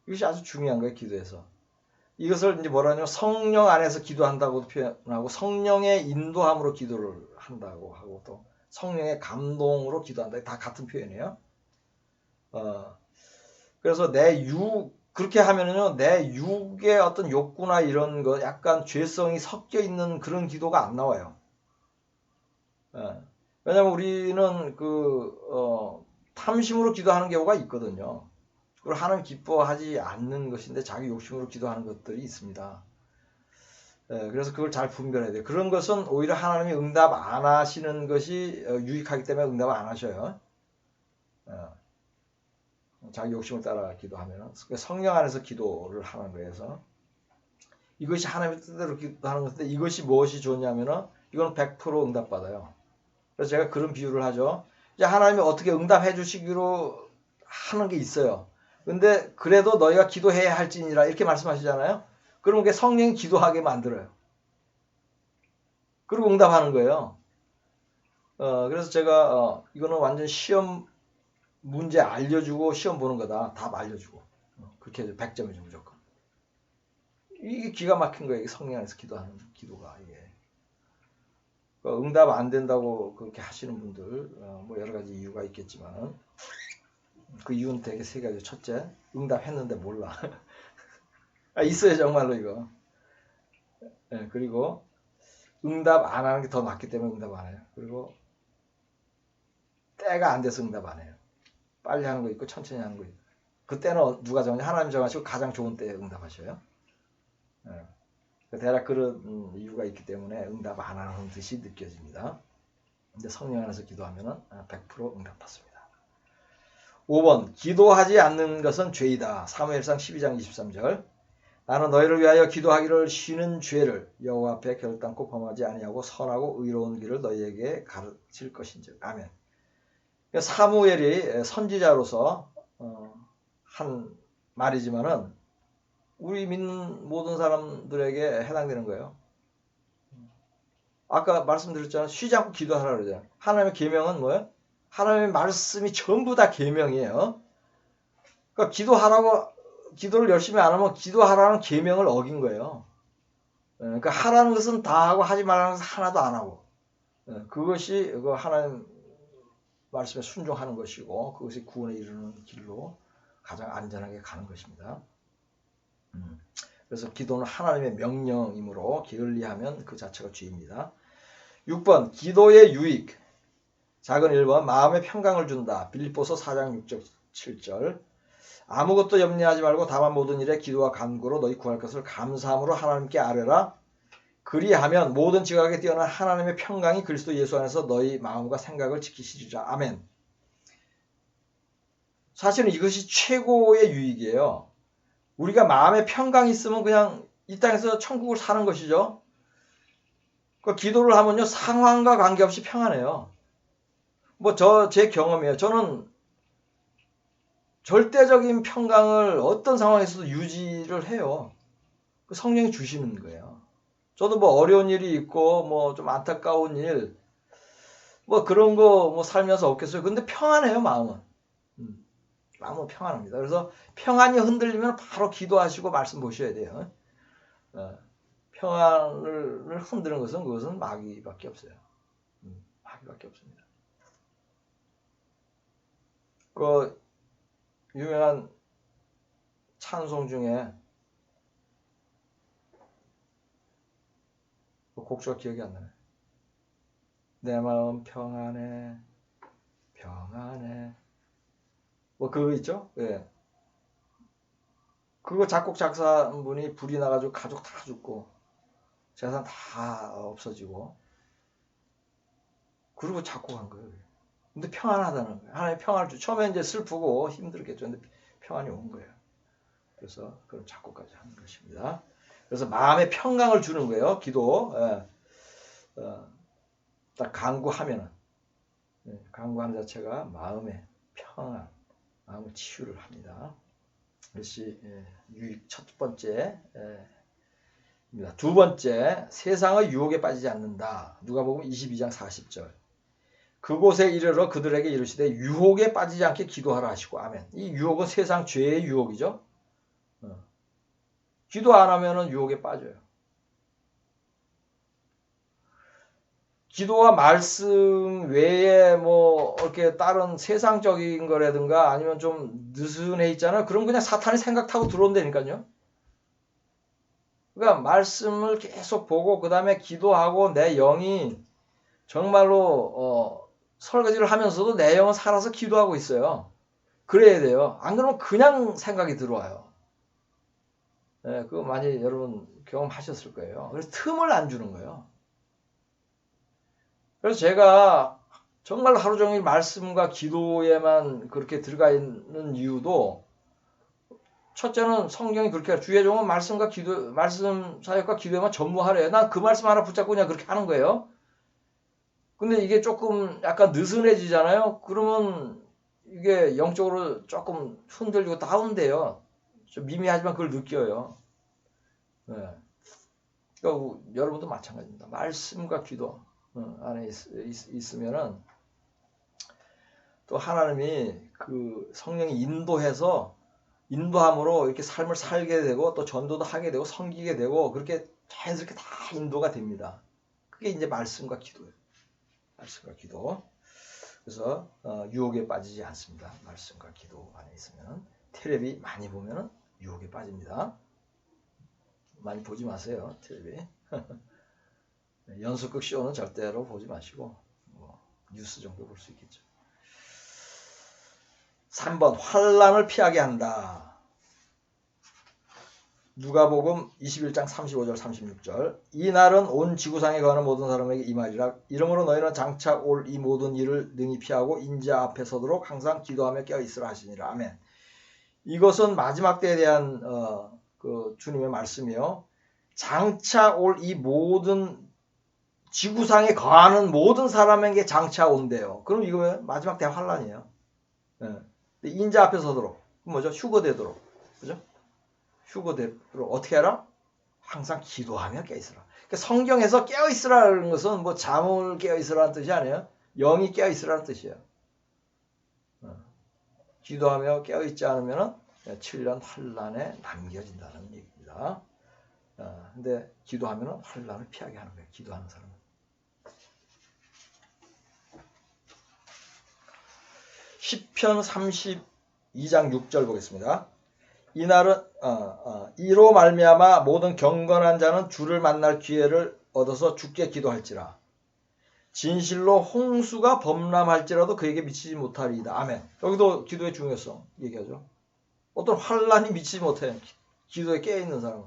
Speaker 1: 이것이 아주 중요한 거예요. 기도에서. 이것을 이제 뭐라 하냐면 성령 안에서 기도한다고도 표현하고 성령의 인도함으로 기도를 한다고 하고 또 성령의 감동으로 기도한다. 다 같은 표현이에요. 그래서 그렇게 하면은요, 내 육의 어떤 욕구나 이런 거 약간 죄성이 섞여 있는 그런 기도가 안 나와요. 왜냐면 우리는 탐심으로 기도하는 경우가 있거든요. 그걸 하나님 기뻐하지 않는 것인데 자기 욕심으로 기도하는 것들이 있습니다. 그래서 그걸 잘 분별해야 돼요. 그런 것은 오히려 하나님이 응답 안 하시는 것이 유익하기 때문에 응답을 안 하셔요. 자기 욕심을 따라 기도하면 성령 안에서 기도를 하는 거여서 이것이 하나님의 뜻대로 기도하는 것인데 이것이 무엇이 좋냐면은 이건 100% 응답받아요. 그래서 제가 그런 비유를 하죠. 이제 하나님이 어떻게 응답해 주시기로 하는 게 있어요. 근데 그래도 너희가 기도해야 할지니라 이렇게 말씀하시잖아요. 그럼 그게 성령이 기도하게 만들어요. 그리고 응답하는 거예요. 그래서 제가 이거는 완전 시험 문제 알려주고 시험 보는 거다. 답 알려주고. 그렇게 해서 100점이죠 무조건. 이게 기가 막힌 거예요. 이게 성령 안에서 기도하는 기도가 이게. 응답 안 된다고 그렇게 하시는 분들 뭐 여러 가지 이유가 있겠지만 그 이유는 되게 세 가지. 첫째, 응답했는데 몰라. 있어요 정말로 이거. 그리고 응답 안 하는 게 더 낫기 때문에 응답 안 해요. 그리고 때가 안 돼서 응답 안 해요. 빨리 하는 거 있고 천천히 하는 거 있고. 그때는 누가 정하냐? 하나님 정하시고 가장 좋은 때에 응답하셔요. 대략 그런 이유가 있기 때문에 응답 안 하는 듯이 느껴집니다. 근데 성령 안에서 기도하면 100% 응답받습니다. 5번, 기도하지 않는 것은 죄이다. 사무엘상 12장 23절. 나는 너희를 위하여 기도하기를 쉬는 죄를 여호와 앞에 결단코 범하지 아니하고 선하고 의로운 길을 너희에게 가르칠 것인즉. 아멘. 사무엘이 선지자로서 한 말이지만은 우리 믿는 모든 사람들에게 해당되는 거예요. 아까 말씀드렸잖아요. 쉬지 않고 기도하라 그러잖아요. 하나님의 계명은 뭐예요? 하나님의 말씀이 전부 다 계명이에요. 그러니까 기도를 열심히 안 하면 기도하라는 계명을 어긴 거예요. 그러니까 하라는 것은 다 하고 하지 말라는 것은 하나도 안 하고. 그것이 하나님 말씀에 순종하는 것이고 그것이 구원에 이르는 길로 가장 안전하게 가는 것입니다. 그래서 기도는 하나님의 명령이므로 게을리하면 그 자체가 죄입니다. 6번, 기도의 유익. 작은 1번, 마음의 평강을 준다. 빌립보서 4장 6절 7절. 아무것도 염려하지 말고 다만 모든 일에 기도와 간구로 너희 구할 것을 감사함으로 하나님께 아뢰라. 그리하면 모든 지각에 뛰어난 하나님의 평강이 그리스도 예수 안에서 너희 마음과 생각을 지키시리라. 아멘. 사실은 이것이 최고의 유익이에요. 우리가 마음에 평강이 있으면 그냥 이 땅에서 천국을 사는 것이죠. 기도를 하면요, 상황과 관계없이 평안해요. 제 경험이에요. 저는 절대적인 평강을 어떤 상황에서도 유지를 해요. 성령이 주시는 거예요. 저도 어려운 일이 있고, 좀 안타까운 일, 그런 거 살면서 없겠어요. 근데 평안해요, 마음은. 마음은 평안합니다. 그래서 평안이 흔들리면 바로 기도하시고 말씀 보셔야 돼요. 평안을 흔드는 것은 그것은 마귀밖에 없어요. 마귀밖에 없습니다. 그 유명한 찬송 중에 곡조가 기억이 안 나네. 내 마음 평안해, 평안해. 그거 있죠? 예. 그거 작곡 작사분이 불이 나가지고 가족 다 죽고 재산 다 없어지고 그리고 작곡한 거예요. 근데 평안하다는 거예요. 하나님 평안을 처음에 이제 슬프고 힘들겠죠. 근데 평안이 온 거예요. 그래서 그런 작곡까지 하는 것입니다. 그래서 마음의 평강을 주는 거예요. 기도. 딱 간구하면은 간구하는 자체가 마음의 평안, 마음의 치유를 합니다. 그것이 유익 첫 번째. 두 번째, 세상의 유혹에 빠지지 않는다. 누가복음 22장 40절. 그곳에 이르러 그들에게 이르시되 유혹에 빠지지 않게 기도하라 하시고. 아멘. 이 유혹은 세상 죄의 유혹이죠. 기도 안 하면은 유혹에 빠져요. 기도와 말씀 외에 이렇게 다른 세상적인 거라든가 아니면 좀 느슨해 있잖아요. 그럼 그냥 사탄이 생각 타고 들어온다니까요. 그러니까 말씀을 계속 보고 그 다음에 기도하고 내 영이 정말로 설거지를 하면서도 내 영은 살아서 기도하고 있어요. 그래야 돼요. 안 그러면 그냥 생각이 들어와요. 그거 많이 여러분 경험하셨을 거예요. 그래서 틈을 안 주는 거예요. 그래서 제가 정말 하루 종일 말씀과 기도에만 그렇게 들어가 있는 이유도 첫째는 성경이 그렇게 주의 종은 말씀과 기도, 말씀 사역과 기도에만 전무하래요. 난 그 말씀 하나 붙잡고 그냥 그렇게 하는 거예요. 근데 이게 조금 약간 느슨해지잖아요. 그러면 이게 영적으로 조금 흔들리고 다운돼요. 좀 미미하지만 그걸 느껴요. 그러니까 여러분도 마찬가지입니다. 말씀과 기도 안에 있으면은 또 하나님이 그 성령이 인도해서 인도함으로 이렇게 삶을 살게 되고 또 전도도 하게 되고 섬기게 되고 그렇게 자연스럽게 다 인도가 됩니다. 그게 이제 말씀과 기도예요. 말씀과 기도. 그래서 유혹에 빠지지 않습니다. 말씀과 기도 안에 있으면 텔레비 많이 보면 유혹에 빠집니다. 많이 보지 마세요. 텔레비. 연속극 쇼는 절대로 보지 마시고 뉴스 정도 볼 수 있겠죠. 3번 환난을 피하게 한다. 누가복음 21장 35절 36절 이 날은 온 지구상에 거하는 모든 사람에게 임하리라. 이러므로 너희는 장차 올 이 모든 일을 능히 피하고 인자 앞에 서도록 항상 기도하며 깨어있으라 하시니라. 아멘. 이것은 마지막 때에 대한 그 주님의 말씀이요. 장차 올 이 모든 지구상에 거하는 모든 사람에게 장차 온대요. 그럼 이거 마지막 때 환난이에요. 네. 인자 앞에 서도록 뭐죠? 휴거되도록 그죠? 휴거되도록 어떻게 하라? 항상 기도하며 깨어있으라. 그러니까 성경에서 깨어있으라는 것은 뭐 잠을 깨어있으라는 뜻이 아니에요. 영이 깨어있으라는 뜻이에요. 기도하며 깨어있지 않으면 7년 환난에 남겨진다는 얘기입니다. 근데 기도하면 환난을 피하게 하는 거예요. 기도하는 사람은. 시편 32장 6절 보겠습니다. 이날은 이로 말미암아 모든 경건한 자는 주를 만날 기회를 얻어서 주께 기도할지라. 진실로 홍수가 범람할지라도 그에게 미치지 못하리이다. 아멘. 여기도 기도의 중요성 얘기하죠. 어떤 환란이 미치지 못해. 기도에 깨어있는 사람은.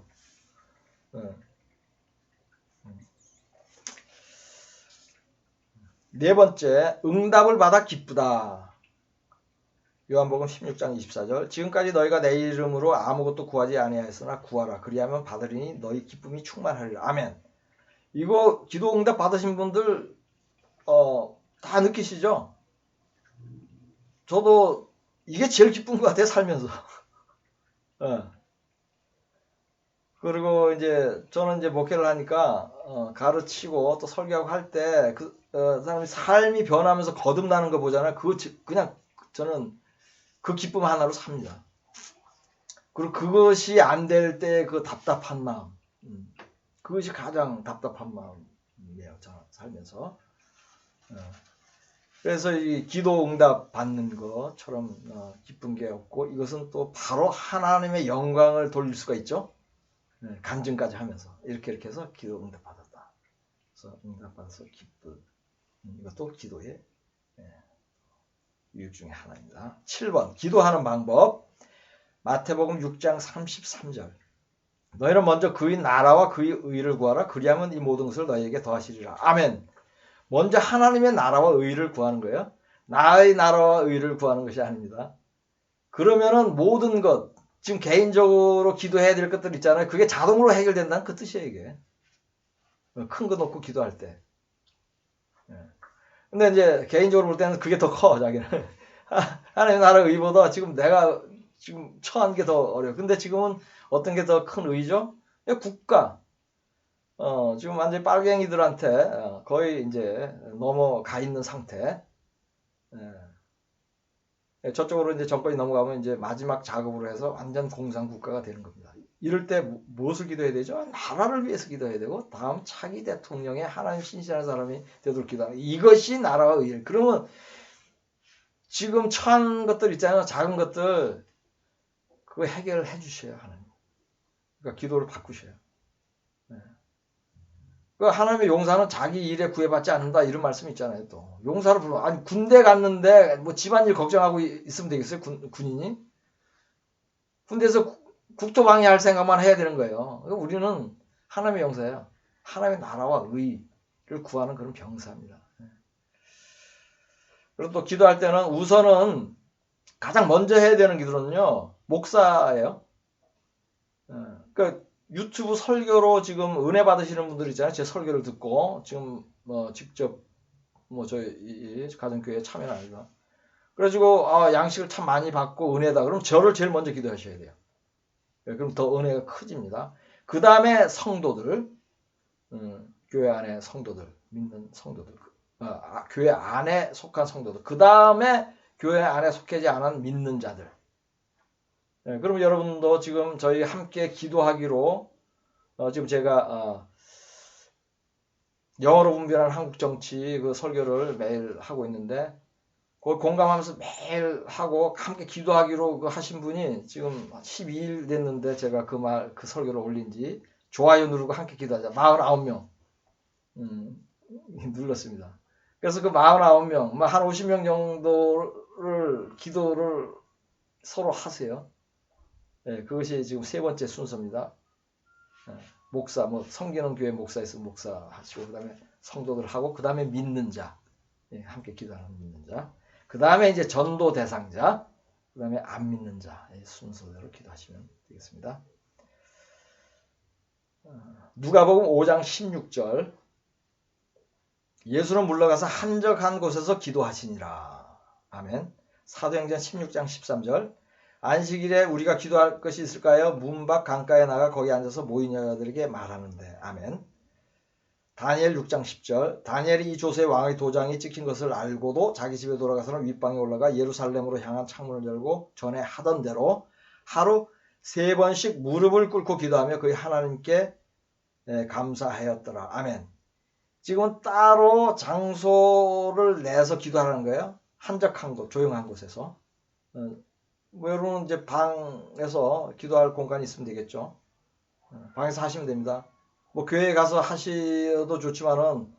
Speaker 1: 네 번째, 응답을 받아 기쁘다. 요한복음 16장 24절 지금까지 너희가 내 이름으로 아무것도 구하지 아니하였으나 구하라. 그리하면 받으리니 너희 기쁨이 충만하리라. 아멘. 이거 기도 응답 받으신 분들 다 느끼시죠? 저도 이게 제일 기쁜 것 같아요. 살면서. 그리고 이제 저는 이제 목회를 하니까 가르치고 또 설교하고 할 때 그 사람이 삶이 변하면서 거듭나는 거 보잖아요. 그거 그냥 저는 그 기쁨 하나로 삽니다. 그리고 그것이 안 될 때 그 답답한 마음, 그것이 가장 답답한 마음이에요. 저는 살면서. 그래서 이 기도 응답 받는 것처럼 기쁜 게 없고 이것은 또 바로 하나님의 영광을 돌릴 수가 있죠. 간증까지 하면서 이렇게 해서 기도 응답 받았다. 그래서 응답 받아서 기쁨. 이것도 기도의 유익 중에 하나입니다. 7번 기도하는 방법. 마태복음 6장 33절 너희는 먼저 그의 나라와 그의 의를 구하라. 그리하면 이 모든 것을 너희에게 더하시리라. 아멘. 먼저 하나님의 나라와 의를 구하는 거예요. 나의 나라와 의를 구하는 것이 아닙니다. 그러면은 모든 것 지금 개인적으로 기도해야 될 것들 있잖아요. 그게 자동으로 해결된다는 그 뜻이에요. 이게 큰 거 놓고 기도할 때. 근데 이제 개인적으로 볼 때는 그게 더 커. 자기는 하나님의 나라 의보다 지금 내가 지금 처한 게 더 어려워. 근데 지금은 어떤 게 더 큰 의죠? 국가. 지금 완전히 빨갱이들한테 거의 이제 넘어가 있는 상태. 저쪽으로 이제 정권이 넘어가면 이제 마지막 작업으로 해서 완전 공산 국가가 되는 겁니다. 이럴 때 무엇을 기도해야 되죠? 나라를 위해서 기도해야 되고 다음 차기 대통령의 하나님 신실한 사람이 되도록 기도하는 이것이 나라와 의일. 그러면 지금 처한 것들 있잖아요. 작은 것들 그거 해결을 해주셔야 하나님. 그러니까 기도를 바꾸셔요. 그 하나님의 용사는 자기 일에 구애받지 않는다 이런 말씀이 있잖아요. 또 용사를 불러 아니 군대 갔는데 뭐 집안일 걱정하고 있으면 되겠어요? 군인이 군대에서 국토 방해할 생각만 해야 되는 거예요. 우리는 하나님의 용사예요. 하나님의 나라와 의를 구하는 그런 병사입니다. 그리고 또 기도할 때는 우선은 가장 먼저 해야 되는 기도는요 목사예요. 그러니까 유튜브 설교로 지금 은혜 받으시는 분들 있잖아요. 제 설교를 듣고 지금 직접 저희 가정교회에 참여합니다. 그래가지고 양식을 참 많이 받고 은혜다. 그럼 저를 제일 먼저 기도하셔야 돼요. 그럼 더 은혜가 커집니다. 그 다음에 성도들, 교회 안에 성도들, 믿는 성도들, 교회 안에 속한 성도들. 그 다음에 교회 안에 속하지 않은 믿는 자들. 예, 그럼 여러분도 지금 저희 함께 기도하기로 지금 제가 영어로 분별한 한국 정치 그 설교를 매일 하고 있는데 그걸 공감하면서 매일 하고 함께 기도하기로 그 하신 분이 지금 12일 됐는데 제가 그 설교를 올린 지 좋아요 누르고 함께 기도하자 49명 눌렀습니다. 그래서 그 49명, 한 50명 정도를 기도를 서로 하세요. 예, 그것이 지금 세 번째 순서입니다. 예, 목사, 섬기는 교회 목사 있으면 목사 하시고, 그 다음에 성도들 하고, 그 다음에 믿는 자, 예, 함께 기도하는 믿는 자, 그 다음에 이제 전도 대상자, 그 다음에 안 믿는 자, 순서대로 기도하시면 되겠습니다. 누가복음 5장 16절, 예수는 물러가서 한적한 곳에서 기도하시니라. 아멘. 사도행전 16장 13절, 안식일에 우리가 기도할 것이 있을까요? 문 밖 강가에 나가 거기 앉아서 모인 여자들에게 말하는데. 아멘. 다니엘 6장 10절, 다니엘이 이 조세 왕의 도장이 찍힌 것을 알고도 자기 집에 돌아가서는 윗방에 올라가 예루살렘으로 향한 창문을 열고 전에 하던 대로 하루 3번씩 무릎을 꿇고 기도하며 그의 하나님께 감사하였더라. 아멘. 지금은 따로 장소를 내서 기도하는 거예요. 한적한 곳, 조용한 곳에서. 여러분은 이제 방에서 기도할 공간이 있으면 되겠죠. 방에서 하시면 됩니다. 교회에 가서 하셔도 좋지만은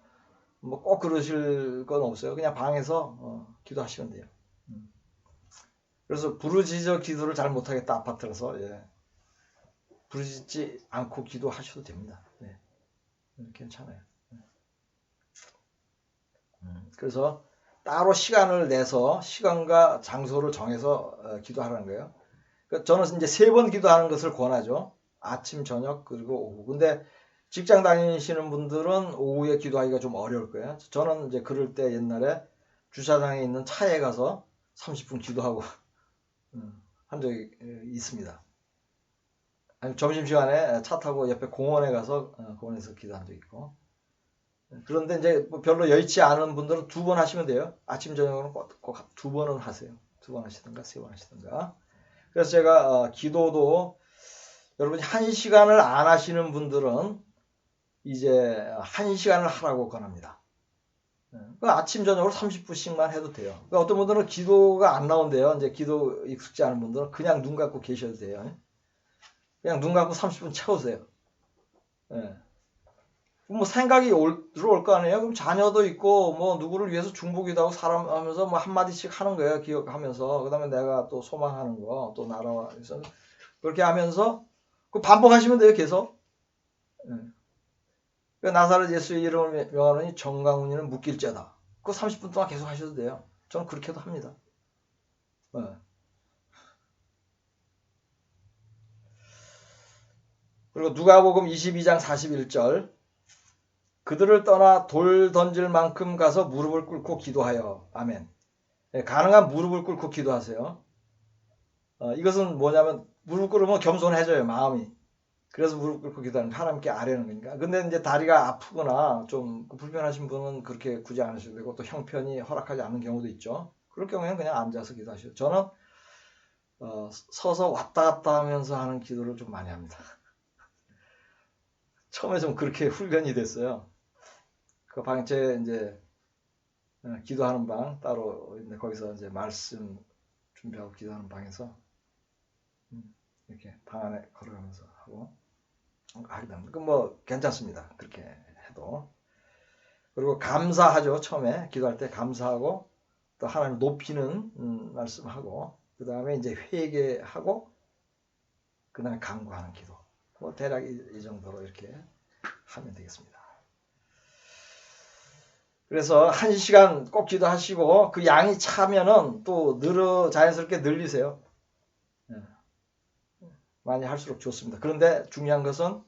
Speaker 1: 꼭 그러실 건 없어요. 그냥 방에서 기도하시면 돼요. 그래서 부르짖어 기도를 잘 못하겠다 아파트라서 예. 부르짖지 않고 기도하셔도 됩니다. 네. 괜찮아요. 그래서 따로 시간을 내서 시간과 장소를 정해서 기도하라는 거예요. 저는 이제 3번 기도하는 것을 권하죠. 아침, 저녁, 그리고 오후. 근데 직장 다니시는 분들은 오후에 기도하기가 좀 어려울 거예요. 저는 이제 그럴 때 옛날에 주차장에 있는 차에 가서 30분 기도하고 한 적이 있습니다. 아니, 점심시간에 차 타고 옆에 공원에 가서 공원에서 기도한 적이 있고. 그런데 이제 별로 여의치 않은 분들은 2번 하시면 돼요. 아침, 저녁으로 꼭 2번은 하세요. 2번 하시든가 3번 하시든가. 그래서 제가 기도도 여러분이 1시간을 안 하시는 분들은 이제 1시간을 하라고 권합니다. 아침, 저녁으로 30분씩만 해도 돼요. 어떤 분들은 기도가 안 나온대요. 이제 기도 익숙지 않은 분들은 그냥 눈 감고 계셔도 돼요. 그냥 눈 감고 30분 채우세요. 예. 생각이 들어올 거 아니에요? 그럼 자녀도 있고, 누구를 위해서 중보기도 하고 사람 하면서 한마디씩 하는 거예요. 기억하면서. 그 다음에 내가 또 소망하는 거, 또 나라와 해서. 그렇게 하면서, 반복하시면 돼요, 계속. 나사렛 예수의 이름을 명하노니 정강훈이는 묶일죄다. 그거 30분 동안 계속 하셔도 돼요. 저는 그렇게도 합니다. 그리고 누가복음 22장 41절, 그들을 떠나 돌 던질 만큼 가서 무릎을 꿇고 기도하여. 아멘. 가능한 무릎을 꿇고 기도하세요. 이것은 뭐냐면 무릎 꿇으면 겸손해져요, 마음이. 그래서 무릎 꿇고 기도하는 하나님께 아뢰는 거니까. 근데 이제 다리가 아프거나 좀 불편하신 분은 그렇게 굳이 안 하셔도 되고 또 형편이 허락하지 않는 경우도 있죠. 그럴 경우에는 그냥 앉아서 기도하셔요. 저는 서서 왔다 갔다 하면서 하는 기도를 좀 많이 합니다. 처음에 좀 그렇게 훈련이 됐어요. 그 방에 이제 기도하는 방 따로 있는데 거기서 이제 말씀 준비하고 기도하는 방에서 이렇게 방 안에 걸어가면서 하고 하기도 합니다. 괜찮습니다. 그렇게 해도. 그리고 감사하죠. 처음에 기도할 때 감사하고 또 하나님 높이는 말씀하고 그 다음에 이제 회개하고 그 다음에 간구하는 기도. 대략 이 정도로 이렇게 하면 되겠습니다. 그래서 1시간 꼭 기도하시고 그 양이 차면은 또 자연스럽게 늘리세요. 많이 할수록 좋습니다. 그런데 중요한 것은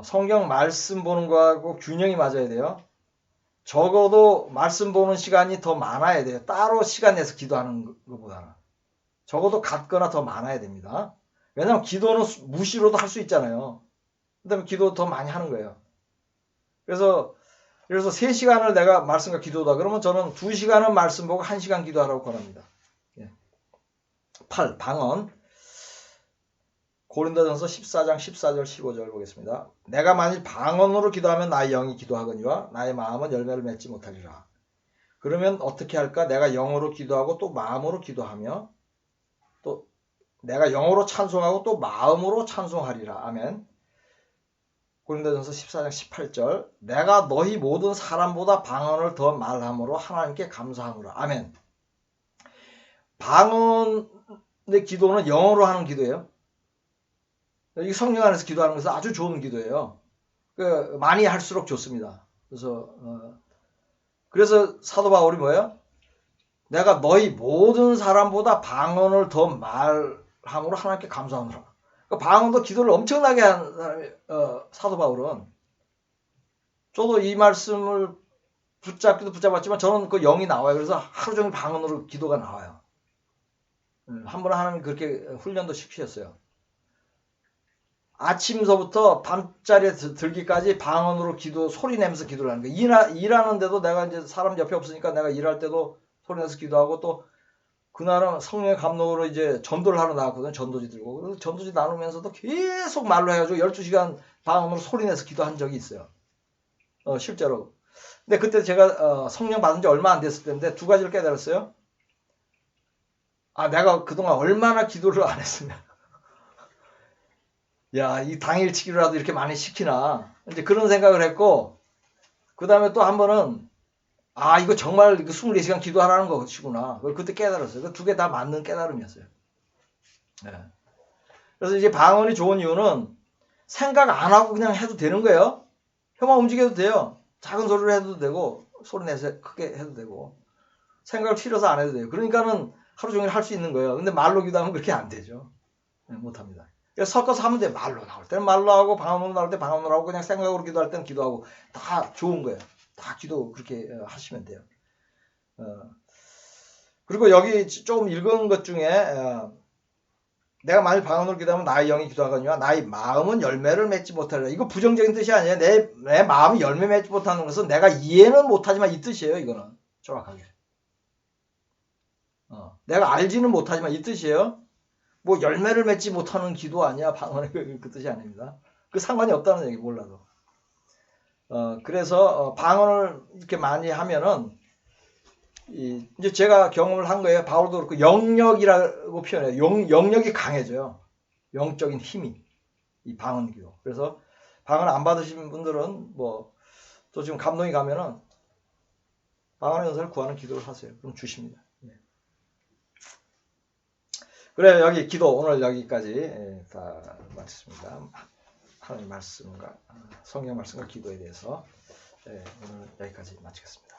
Speaker 1: 성경 말씀 보는 거하고 균형이 맞아야 돼요. 적어도 말씀 보는 시간이 더 많아야 돼요. 따로 시간 내서 기도하는 것보다는. 적어도 같거나 더 많아야 됩니다. 왜냐하면 기도는 무시로도 할 수 있잖아요. 그 다음에 기도 더 많이 하는 거예요. 그래서 3시간을 내가 말씀과 기도다. 그러면 저는 2시간은 말씀 보고 1시간 기도하라고 권합니다. 8. 방언. 고린도전서 14장 14절 15절 보겠습니다. 내가 만일 방언으로 기도하면 나의 영이 기도하거니와 나의 마음은 열매를 맺지 못하리라. 그러면 어떻게 할까? 내가 영어로 기도하고 또 마음으로 기도하며 또 내가 영어로 찬송하고 또 마음으로 찬송하리라. 아멘. 고린도전서 14장 18절 내가 너희 모든 사람보다 방언을 더 말함으로 하나님께 감사하노라. 아멘. 방언의 기도는 영어로 하는 기도예요. 이 성령 안에서 기도하는 것은 아주 좋은 기도예요. 많이 할수록 좋습니다. 그래서 사도 바울이 뭐예요? 내가 너희 모든 사람보다 방언을 더 말함으로 하나님께 감사하노라. 방언도 기도를 엄청나게 한 사람이 사도 바울은. 저도 이 말씀을 붙잡기도 붙잡았지만 저는 그 영이 나와요. 그래서 하루 종일 방언으로 기도가 나와요. 한 번 하나님이 그렇게 훈련도 시키셨어요. 아침서부터 밤자리에 들기까지 방언으로 기도, 소리 내면서 기도를 하는 거예요. 일하는데도 내가 이제 사람 옆에 없으니까 내가 일할 때도 소리 내서 기도하고 또 그날은 성령의 감동으로 이제 전도를 하러 나왔거든요. 전도지 들고. 그래서 전도지 나누면서도 계속 말로 해가지고 12시간 방언으로 소리 내서 기도한 적이 있어요. 실제로. 근데 그때 제가 성령 받은 지 얼마 안 됐을 때인데 두 가지를 깨달았어요. 내가 그동안 얼마나 기도를 안 했으면. 야, 이 당일치기라도 이렇게 많이 시키나. 이제 그런 생각을 했고, 그 다음에 또 한 번은, 이거 정말 24시간 기도하라는 것이구나. 그걸 그때 깨달았어요. 그 두 개 다 맞는 깨달음이었어요. 네. 그래서 이제 방언이 좋은 이유는 생각 안 하고 그냥 해도 되는 거예요. 혀만 움직여도 돼요. 작은 소리로 해도 되고, 소리 내서 크게 해도 되고, 생각을 필요해서 안 해도 돼요. 그러니까는 하루 종일 할 수 있는 거예요. 근데 말로 기도하면 그렇게 안 되죠. 네, 못 합니다. 그래서 섞어서 하면 돼. 말로 나올 때는 말로 하고 방언으로 나올 때 방언으로 하고 그냥 생각으로 기도할 때는 기도하고 다 좋은 거예요. 다 기도 그렇게 하시면 돼요. 그리고 여기 조금 읽은 것 중에 내가 만일 방언으로 기도하면 나의 영이 기도하거니와 나의 마음은 열매를 맺지 못하리라. 이거 부정적인 뜻이 아니에요. 내 마음이 열매 맺지 못하는 것은 내가 이해는 못하지만 이 뜻이에요. 이거는 정확하게. 내가 알지는 못하지만 이 뜻이에요. 뭐 열매를 맺지 못하는 기도 아니야. 방언의 그 뜻이 아닙니다. 그 상관이 없다는 얘기 몰라도. 그래서 방언을 이렇게 많이 하면은 이제 제가 경험을 한 거예요. 바울도 그렇고 영력이라고 표현해요. 영력이 강해져요. 영적인 힘이 이 방언 기도. 그래서 방언 안 받으신 분들은 뭐 또 지금 감동이 가면은 방언의 은사를 구하는 기도를 하세요. 그럼 주십니다. 그래 여기 기도 오늘 여기까지 다 마쳤습니다. 하나님 말씀과 성경 말씀과 기도에 대해서 오늘 여기까지 마치겠습니다.